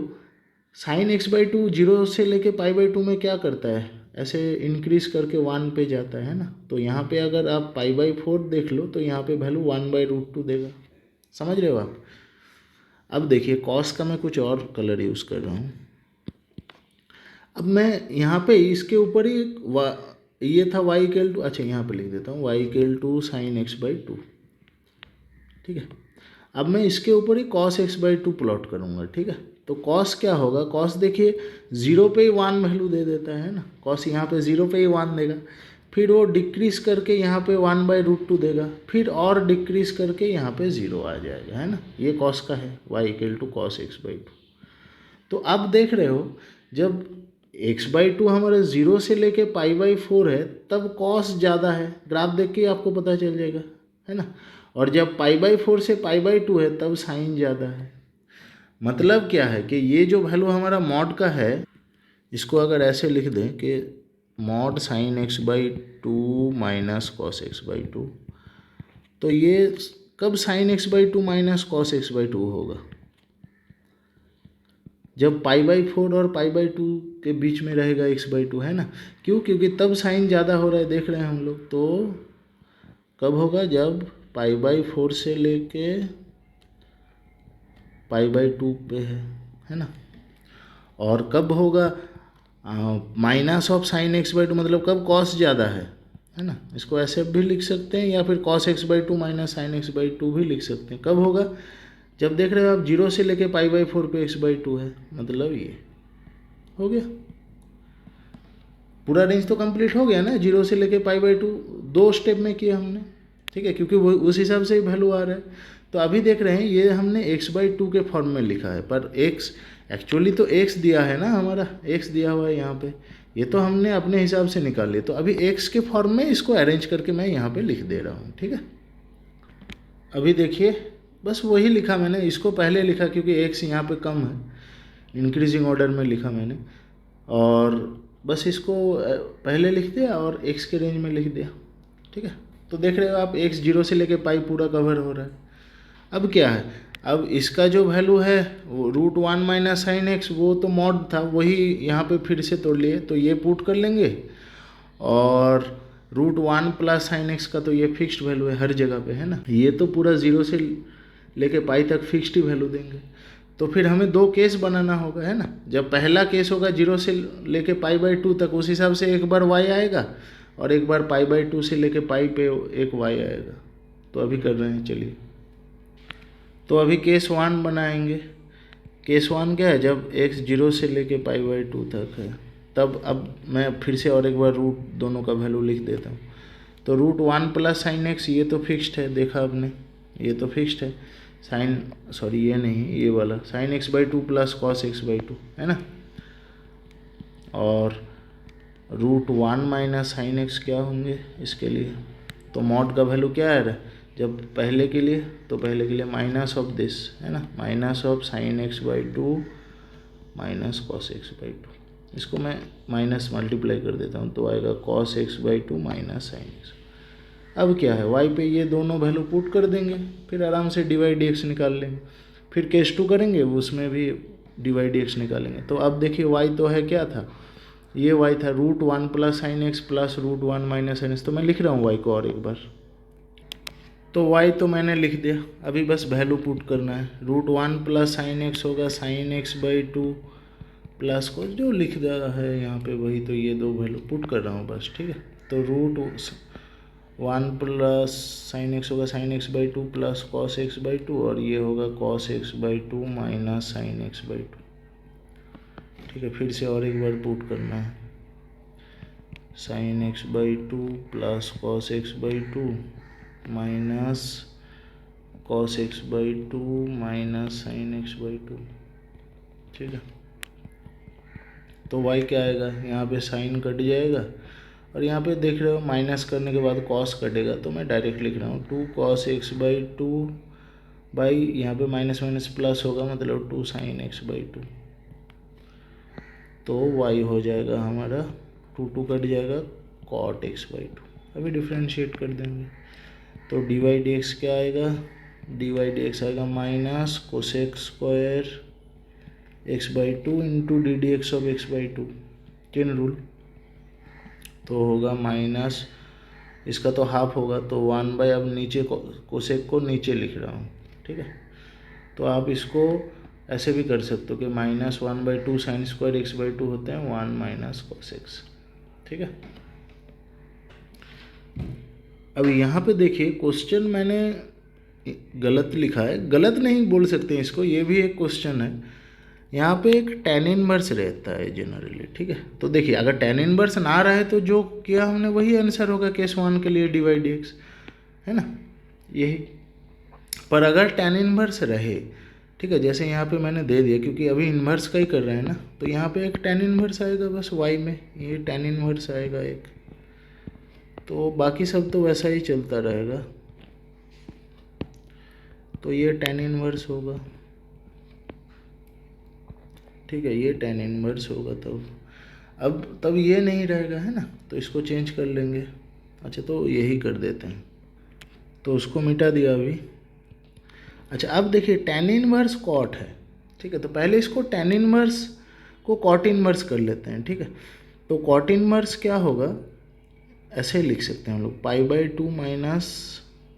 sin x/2 0 से लेके π/2 में क्या करता है, ऐसे इंक्रीज करके 1 पे जाता है ना। तो यहाँ पे अगर आप π/4 देख लो तो यहाँ पे वैल्यू 1/√2 देगा, समझ रहे हो आप। अब देखिए कॉस का मैं कुछ और कलर यूज़ कर रहा हूँ। अब मैं यहाँ पे इसके ऊपर ही ये था y इक्वल टू, अच्छा यहाँ पे लिख देता हूँ y equal to sine X by two. ठीक है, अब मैं इसके ऊपर ही cos x by two plot करूँगा। ठीक है, तो कॉस क्या होगा, कॉस देखिए जीरो पे ही 1 वैल्यू दे देता है ना, कॉस यहाँ पे जीरो पे ही 1 देगा, फिर वो डिक्रीज करके यहाँ पे 1/√2 देगा, फिर और डिक्रीज करके यहाँ पे 0 आ जाएगा, है ना। ये कॉस का है, y equal to cos x by two. तो अब देख रहे हो जब x/2 हमारा 0 से लेके π/4 है तब कॉस ज़्यादा है, ग्राफ देख के आपको पता चल जाएगा, है ना। और जब π/4 से π/2 है तब साइन ज़्यादा है। मतलब क्या है कि ये जो वैल्यू हमारा मॉड का है, इसको अगर ऐसे लिख दें कि mod sine X by to minus cos x by two, तो ये कब sign X by to minus cos x by to होगा, जब π/4 और π/2 के बीच में रहेगा x/2, है ना। क्यों, क्योंकि तब साइन ज़्यादा हो रहा है, देख रहे हैं हम लोग। तो कब होगा, जब π/4 से लेके π/2 पे है ना। और कब होगा minus of sine X by to, मतलब कब कॉस ज़्यादा है ना। इसको ऐसे भी लिख सकते हैं या फिर cos x by to minus sign X by to भी लिख सकते हैं। कब होगा, जब देख रहे हो आप 0 से लेके π/4 पे x/2 है, मतलब ये हो गया पूरा रेंज तो कंप्लीट हो गया ना, 0 से लेके π/2 दो स्टेप में किया हमने। ठीक है, क्योंकि वो उस हिसाब से ही वैल्यू आ रहा है। तो अभी देख रहे हैं ये हमने x/2 के फॉर्म में लिखा है, पर x एक्चुअली तो x दिया है ना, हमारा x दिया हुआ है यहाँ पे, ये तो हमने अपने हिसाब से निकाल लिया। तो अभी x के फॉर्म में इसको अरेंज करके मैं यहाँ पे लिख दे रहा हूँ। ठीक है, अभी देखिए बस वही लिखा मैंने, इसको पहले लिखा क्योंकि x यहाँ पे कम है, इंक्रीजिंग ऑर्डर में लिखा मैंने, और बस इसको पहले लिख दिया और x के रेंज में लिख दिया। ठीक है, तो देख रहे हो आप x 0 से लेके पाई पूरा कवर हो रहा है। अब क्या है, अब इसका जो वैल्यू है वो √1 माइनस साइन एक्स, वो तो मॉड था, वही यहाँ पे फिर से तोड़ लिए, तो ये पुट कर लेंगे। और √1 प्लस साइन एक्स का तो ये फिक्स्ड वैल्यू है हर जगह पे, है ना। ये तो पूरा 0 से लेके पाई तक फिक्स्ड ही वैल्यू देंगे। तो फिर हमें दो केस बनाना होगा, है ना। जब पहला केस होगा 0 से लेके π/2 तक, उस हिसाब से एक बार y आएगा, और एक बार π/2 से लेके पाई पे एक y आएगा। तो अभी कर रहे हैं, चलिए। तो अभी केस 1 बनाएंगे। केस 1 क्या है, जब x 0 से लेके π/2 तक है, तब अब मैं फिर से और एक बार रूट दोनों का वैल्यू लिख देता हूँ। तो √1 प्लस साइन एक्स, ये तो फिक्स्ड है, देखा आपने, ये तो फिक्स्ड है। ये नहीं, ये वाला sign X by two plus cos x by two, है ना। और √1 माइनस साइन एक्स क्या होंगे इसके लिए, तो मॉड का वैल्यू क्या है, जब पहले के लिए, तो पहले के लिए माइनस ऑफ दिस, है ना, minus of sine X by to minus cos x by to. इसको मैं माइनस मल्टीप्लाई कर देता हूँ, तो आएगा cos x by to minus sine x. अब क्या है, y पे ये दोनों वैल्यू पुट कर देंगे, फिर आराम से dy/dx निकाल लेंगे। फिर केस 2 करेंगे, उसमें भी dy/dx निकालेंगे। तो अब देखिए y तो है, क्या था, ये y था √1 plus sine x plus √1 minus sine x. तो मैं लिख रहा हूँ y को और एक बार। तो y तो मैंने लिख दिया, अभी बस वैल्यू पुट करना है। √1 प्लस साइन एक्स होगा sign X by two plus को जो लिख दिया है यहाँ पे वही, तो ये दो वैल्यू पुट कर रहा हूँ बस। ठीक है, तो √1 प्लस साइन एक्स होगा sign X by two plus cos x by to, और ये होगा cos x by to minus sign X by two. ठीक है, फिर से और एक बार पुट करना है, sign X by two plus cos x by to minus cos x by to minus sign X by two. ठीक है, तो y क्या आएगा, यहाँ पे साइन कट जाएगा, और यहाँ पे देख रहे हो माइनस करने के बाद कॉस कटेगा, तो मैं डायरेक्ट लिख रहा हूँ 2 cos x by two by, यहाँ पे माइनस माइनस प्लस होगा, मतलब 2 sin x बाई टू। तो y हो जाएगा हमारा 2 कट जाएगा cot x बाई टू। अभी डिफ्रेंशिएट कर देंगे, तो dy/dx क्या आएगा, dy/dx आएगा minus cosec square x by two into ddx of x by two, chain rule. तो होगा माइनस, इसका तो हाफ होगा, तो 1/, अब नीचे कोसेक को नीचे लिख रहा हूँ। ठीक है, तो आप इसको ऐसे भी कर सकते हो कि -1/2 sine square x by to होते हैं 1 माइनस कोसेक्स। ठीक है, अब यहाँ पे देखिए क्वेश्चन मैंने गलत लिखा है, गलत नहीं बोल सकते इसको, ये भी एक क्वेश्चन है। यहाँ पे एक tan इनवर्स रहता है जनरली, ठीक है। तो देखिए अगर tan इनवर्स ना रहे तो जो किया हमने वही आंसर होगा केस 1 के लिए dy/dx, है ना, यही। पर अगर tan इनवर्स रहे, ठीक है, जैसे यहाँ पे मैंने दे दिया क्योंकि अभी इन्वर्स का ही कर रहे हैं ना, तो यहाँ पे एक tan इनवर्स आएगा बस y में, ये tan इनवर्स आएगा एक, तो बाकी सब तो वैसा ही चलता रहेगा। तो ये tan इनवर्स होगा, ठीक है, ये tan इनवर्स होगा। तब ये नहीं रहेगा, है ना, तो इसको चेंज कर लेंगे। अच्छा तो यही कर देते हैं, तो उसको मिटा दिया अभी। अच्छा अब देखिए tan इनवर्स कॉट है, ठीक है, तो पहले इसको tan इनवर्स को कॉट इनवर्स कर लेते हैं, ठीक है। तो कॉट इनवर्स क्या होगा, ऐसे लिख सकते हैं हम लोग, π/2 माइनस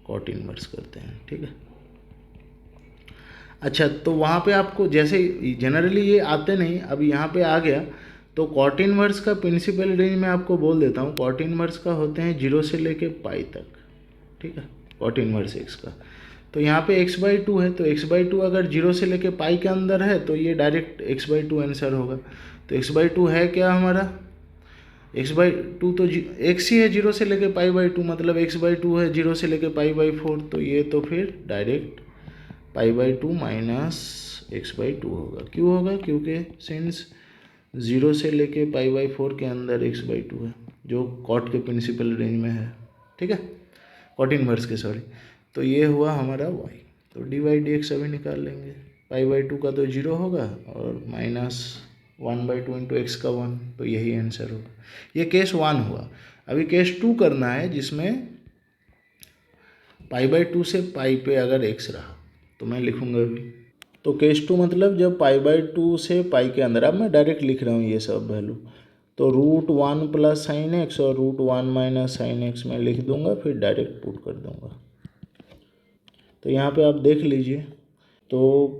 कॉट इनवर्स करते हैं, ठीक है। अच्छा तो वहाँ पे आपको जैसे जनरली ये आते नहीं, अब यहाँ पे आ गया, तो कॉट इनवर्स का प्रिंसिपल रेंज मैं आपको बोल देता हूँ। कॉट इनवर्स का होते हैं 0 से लेके पाई तक, ठीक है, कॉट इनवर्स x का। तो यहाँ पे x/2 है, तो x/2 अगर 0 से लेके पाई के अंदर है तो ये डायरेक्ट x/2 आंसर होगा। तो x/2 है क्या हमारा, x/2 तो x ही है 0 से लेके π/2, मतलब x/2 है 0 से लेके π/4, तो ये तो फिर डायरेक्ट π/2 माइनस x/2 होगा। क्यों होगा, क्योंकि सिंस 0 से लेके π/4 के अंदर x/2 है जो कॉट के प्रिंसिपल रेंज में है, ठीक है, कॉट इनवर्स के, सॉरी। तो ये हुआ हमारा y, तो dy/dx अभी निकाल लेंगे। π/2 का तो 0 होगा और माइनस 1/2 इंटू एक्स का 1, तो यही आंसर होगा। ये केस 1 हुआ। अभी केस 2 करना है जिसमें π/2 से पाई पे अगर x रहा तो मैं लिखूंगा अभी। तो केस 2 मतलब जब π/2 से पाई के अंदर, अब मैं डायरेक्ट लिख रहा हूँ ये सब वैल्यू, तो √1 प्लस साइन एक्स और √1 माइनस साइन एक्स मैं लिख दूंगा, फिर डायरेक्ट पुट कर दूंगा। तो यहाँ पे आप देख लीजिए, तो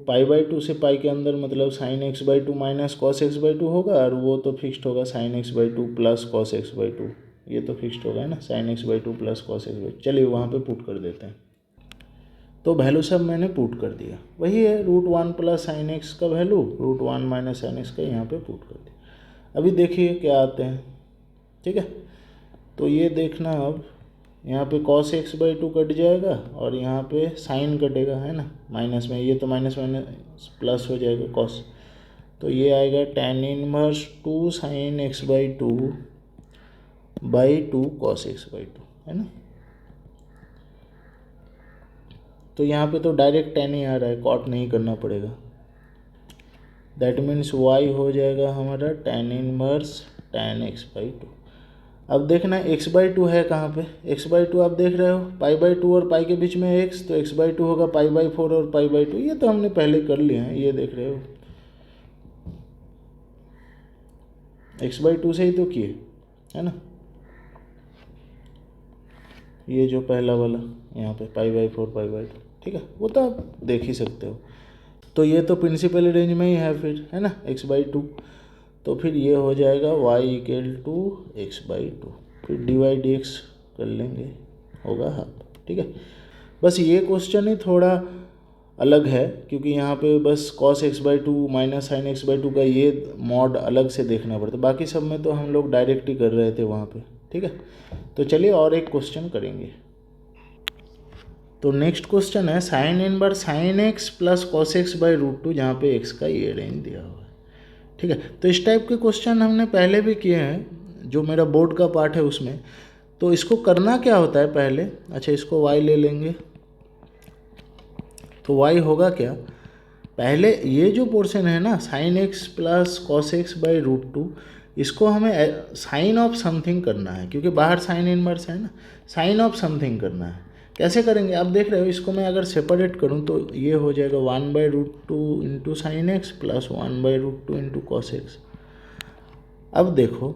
π/2 से पाई के अंदर मतलब sign x/2 minus cos x/2 होगा, और वो तो फिक्स्ड होगा sign x/2 plus cos x/2, ये तो फिक्स्ड होगा, है ना, sign x/2 plus cos x/2। चलिए वहाँ पे पुट कर देते हैं। तो वैल्यू सब मैंने पुट कर दिया, वही है √1 प्लस साइन एक्स का वैल्यू, √1 माइनस साइन एक्स का यहाँ पे पुट कर दिया। अभी देखिए क्या आते हैं, ठीक है। तो ये देखना, अब यहाँ पे cos x/2 कट जाएगा और यहाँ पे साइन कटेगा, है ना, माइनस में, ये तो माइनस माइनस प्लस हो जाएगा cos, तो ये आएगा tan inverse 2 sine x/2 by 2 cos x/2, है ना। तो यहाँ पे तो डायरेक्ट tan ही आ रहा है, कॉट नहीं करना पड़ेगा। दैट मीन्स y हो जाएगा हमारा tan इनवर्स tan x/2। अब देखना x/2 है कहाँ पे, x/2 आप देख रहे हो, π/2 और पाई के बीच में x, तो x/2 होगा π/4 और π/2, ये तो हमने पहले कर लिया है, ये देख रहे हो, x/2 से ही तो किए, है ना, ये जो पहला वाला यहाँ पे π/4 π/2, ठीक है, वो तो आप देख ही सकते हो। तो ये तो प्रिंसिपल रेंज में ही है फिर, है ना, x/2, तो फिर ये हो जाएगा y = x/2, फिर dy/dx कर लेंगे, होगा हाफ, ठीक है। बस ये क्वेश्चन ही थोड़ा अलग है क्योंकि यहाँ पे बस cos x/2 minus sign x/2 का ये मॉड अलग से देखना पड़ता, बाकी सब में तो हम लोग डायरेक्ट ही कर रहे थे वहाँ पे, ठीक है। तो चलिए और एक क्वेश्चन करेंगे। तो नेक्स्ट क्वेश्चन है sine inverse sine x plus cos x by √2, जहाँ पे एक्स का ये रेंज दिया हुआ है, ठीक है। तो इस टाइप के क्वेश्चन हमने पहले भी किए हैं, जो मेरा बोर्ड का पार्ट है उसमें। तो इसको करना क्या होता है पहले, अच्छा इसको y ले लेंगे, तो y होगा क्या, पहले ये जो पोर्शन है ना sine x plus cos x by √2, इसको हमें साइन ऑफ समथिंग करना है क्योंकि बाहर साइन इनवर्स है ना, साइन ऑफ समथिंग करना है। कैसे करेंगे आप देख रहे हो, इसको मैं अगर सेपरेट करूं तो ये हो जाएगा 1/√2 into sine x plus 1/√2 into cos x. अब देखो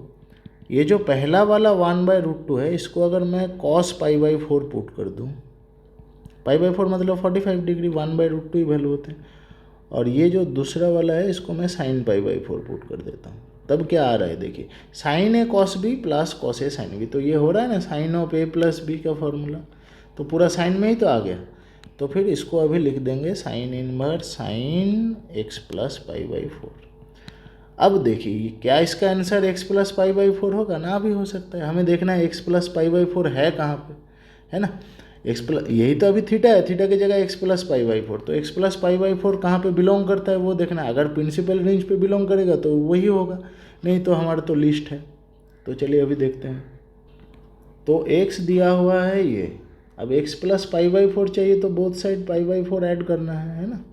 ये जो पहला वाला 1/√2 है, इसको अगर मैं cos π/4 पुट कर दूं, π/4 मतलब 45 डिग्री, 1/√2 ही वैल्यू होते हैं, और ये जो दूसरा वाला है इसको मैं sin π/4 पुट कर देता हूँ, तब क्या आ रहा है देखिए, sine A cos B plus cos A sine B, तो ये हो रहा है ना sine of A plus B का फॉर्मूला, तो पूरा साइन में ही तो आ गया। तो फिर इसको अभी लिख देंगे sign inverse sine x plus pi by four. अब देखिए क्या इसका answer x plus pi by four होगा ना, भी हो सकता है, हमें देखना है x plus pi by four है कहाँ पे, है ना। एक्स प्लस यही तो अभी थीटा है, थीटा की जगह X plus pi by four, तो X plus pi by four कहाँ पे बिलोंग करता है वो देखना है। अगर प्रिंसिपल रेंज पे बिलोंग करेगा तो वही होगा, नहीं तो हमारा तो लिस्ट है। तो चलिए अभी देखते हैं। तो एक्स दिया हुआ है ये, अब x plus pi by four चाहिए तो both side pi by four add करना है ना।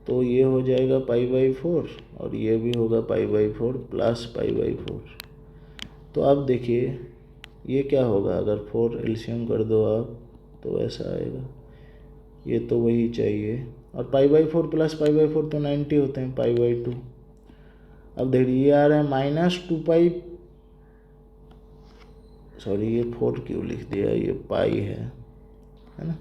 तो ये हो जाएगा पाई बाई फोर और ये भी होगा पाई by four plus pi by four. तो अब देखिए ये क्या होगा, अगर फोर एलसीएम कर दो आप तो ऐसा आएगा, ये तो वही चाहिए। और पाई by four plus pi by four तो 90 होते हैं, पाई बाई टू। अब देखिए ये आ रहा है माइनस टू पाई, सॉरी ये फोर क्यों लिख दिया, ये पाई है ना।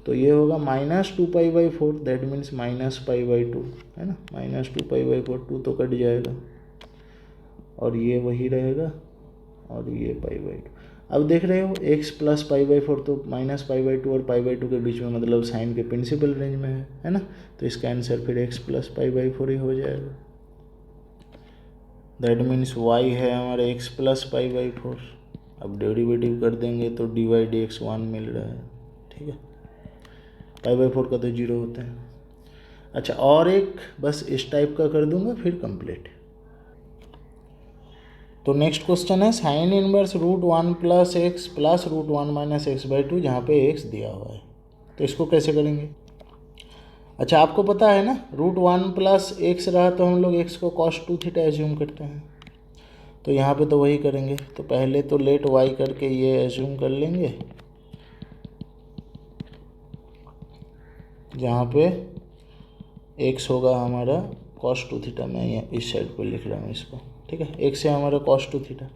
तो ये होगा minus two pi by four, that means minus pi by two, है ना। Minus two pi by four, two तो कट जाएगा और ये वही रहेगा और ये पाई बाई टू। अब देख रहे हो x plus pi by four तो माइनस पाई बाई टू और पाई बाई टू के बीच में, मतलब साइन के प्रिंसिपल रेंज में है ना। तो इसका आंसर फिर X plus pi by four ही हो जाएगा। दैट मीन्स वाई है हमारे X plus pi by four. अब डेरिवेटिव कर देंगे तो D Y D X one मिल रहा है, ठीक है। पाई बाई फोर का तो जीरो होता है। अच्छा और एक बस इस टाइप का कर दूंगा फिर कंप्लीट। तो नेक्स्ट क्वेश्चन है sine inverse root one plus x plus root one minus x by two, जहाँ पे एक्स दिया हुआ है। तो इसको कैसे करेंगे। अच्छा आपको पता है ना रूट वन प्लस एक्स रहा तो हम लोग एक्स को कॉस टू थीटा एज्यूम करते हैं, तो यहाँ पे तो वही करेंगे। तो पहले तो लेट वाई करके ये एज्यूम कर लेंगे, जहाँ पे एक्स होगा हमारा कॉस टू थीटा, मैं ये इस साइड पे लिख रहा हूँ इसको, ठीक है। एक्स है हमारा कॉस टू थीटा।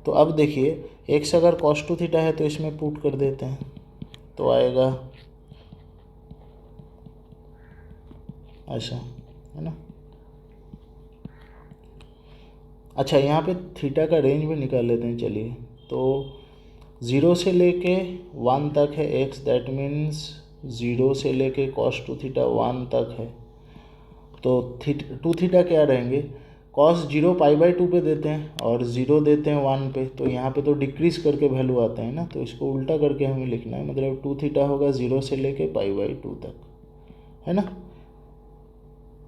तो अब देखिए एक्स अगर कॉस टू थीटा है तो इसमें पुट कर देते हैं, तो आएगा ऐसा, है ना। अच्छा यहाँ पे थीटा का रेंज भी निकाल लेते हैं चलिए। तो ज़ीरो से लेके वन तक है एक्स, दैट मीन्स ज़ीरो से लेके कॉस टू थीटा वन तक है। तो टू थीटा क्या रहेंगे, cos zero pi by to पे देते हैं और ज़ीरो देते हैं वन पे, तो यहाँ पे तो डिक्रीज करके वैल्यू आते हैं ना, तो इसको उल्टा करके हमें लिखना है। मतलब टू थीटा होगा ज़ीरो से लेके पाई बाई टू तक, है ना।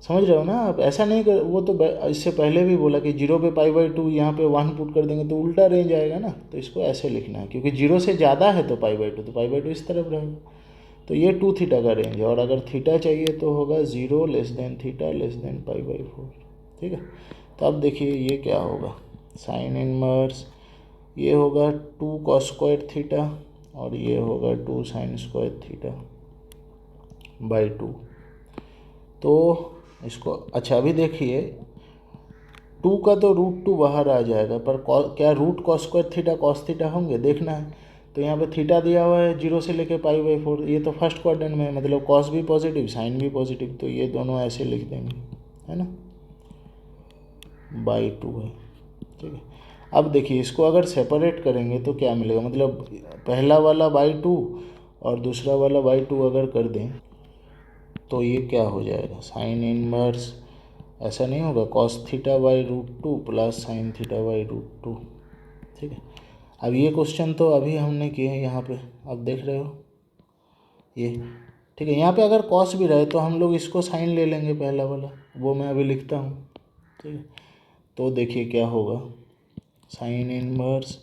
समझ रहे हो ना आप, ऐसा नहीं कर, वो तो इससे पहले भी बोला कि जीरो पे पाई बाई टू, यहाँ पे वन पुट कर देंगे तो उल्टा रेंज आएगा ना। तो इसको ऐसे लिखना है, क्योंकि जीरो से ज़्यादा है तो पाई बाई टू, तो पाई बाई टू इस तरफ रहेगा। तो ये टू थीटा का रेंज है, और अगर थीटा चाहिए तो होगा zero less than theta less than pi by four, ठीक है। तो अब देखिए ये क्या होगा, साइन इनवर्स ये होगा टू कॉस स्क्वायर थीटा और ये होगा two sine square theta by two. तो इसको अच्छा अभी देखिए टू का तो रूट टू बाहर आ जाएगा, पर क्या root cos square theta cos theta होंगे देखना है। तो यहाँ पे थीटा दिया हुआ है जीरो से लेके पाई बाई फोर, ये तो फर्स्ट क्वाड्रेंट में है, मतलब कॉस भी पॉजिटिव साइन भी पॉजिटिव, तो ये दोनों ऐसे लिख देंगे, है ना, बाई टू है, ठीक है। अब देखिए इसको अगर सेपरेट करेंगे तो क्या मिलेगा, मतलब पहला वाला बाई टू और दूसरा वाला बाई टू अगर कर दें तो ये क्या हो जाएगा, साइन इनवर्स ऐसा नहीं होगा, cos theta by root two plus sine theta by root two, ठीक है। अब ये क्वेश्चन तो अभी हमने किए हैं यहाँ पे, अब देख रहे हो ये, ठीक है। यहाँ पे अगर कॉस भी रहे तो हम लोग इसको साइन ले लेंगे पहला वाला, वो मैं अभी लिखता हूँ, ठीक है। तो देखिए क्या होगा, साइन इनवर्स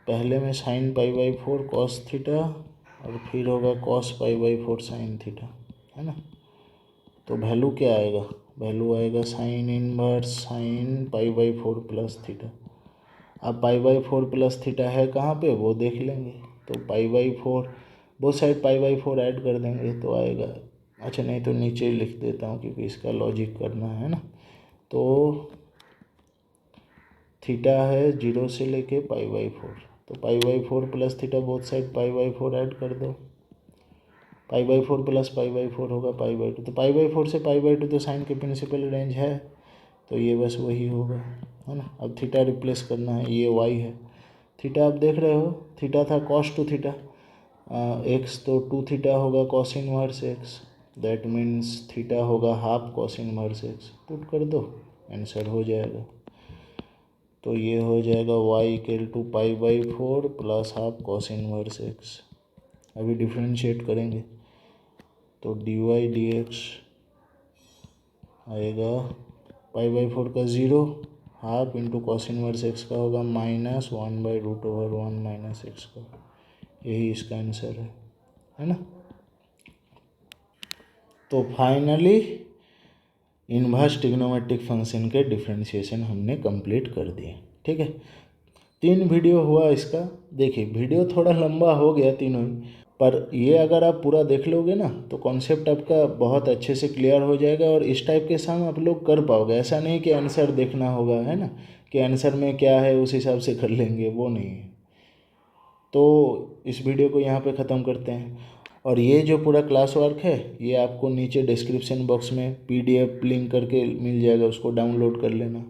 पहले में sine pi by four cos theta और फिर होगा cos pi by four sine theta, है ना। तो वैल्यू क्या आएगा, वैल्यू आएगा sine inverse sine pi by four plus theta. अब pi by four plus theta है कहाँ पे वो देख लेंगे, तो पाई बाई फोर वो side pi by four add कर देंगे तो आएगा। अच्छा नहीं तो नीचे ही लिख देता हूँ क्योंकि इसका लॉजिक करना है ना। तो थीटा है जीरो से लेके पाई बाई फोर, तो pi by four plus theta both side pi by four add कर दो, π/4 प्लस π/4 होगा π/2, तो π/4 से π/2 तो साइन के प्रिंसिपल रेंज है, तो ये बस वही होगा, है ना। अब थीटा रिप्लेस करना है, ये y है। थीटा आप देख रहे हो, थीटा था cos 2 थीटा, एक्स तो 2 थीटा होगा cos inverse X, that means theta होगा half cos inverse X. Put कर दो, आंसर हो जाएगा। तो ये हो जाएगा y equal to π/4 plus half cos inverse X. अभी डिफ्रेंशिएट करेंगे तो dy/dx आएगा π/4 का 0, half into cos inverse X का होगा -1/√1 माइनस एक्स का। यही इसका आंसर है ना। तो फाइनली इन्वर्स ट्रिग्नोमेट्रिक फंक्शन के डिफ्रेंशिएशन हमने कंप्लीट कर दिए। ठीक है, 3 वीडियो हुआ इसका। देखिए वीडियो थोड़ा लंबा हो गया तीनों ही, पर ये अगर आप पूरा देख लोगे ना तो कॉन्सेप्ट आपका बहुत अच्छे से क्लियर हो जाएगा और इस टाइप के सम आप लोग कर पाओगे। ऐसा नहीं कि आंसर देखना होगा, है ना, कि आंसर में क्या है उस हिसाब से कर लेंगे, वो नहीं है। तो इस वीडियो को यहाँ पे ख़त्म करते हैं, और ये जो पूरा क्लास वर्क है ये आपको नीचे डिस्क्रिप्शन बॉक्स में PDF लिंक करके मिल जाएगा, उसको डाउनलोड कर लेना।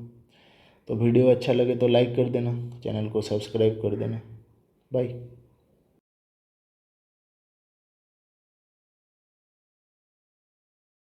तो वीडियो अच्छा लगे तो लाइक कर देना, चैनल को सब्सक्राइब कर देना। बाय।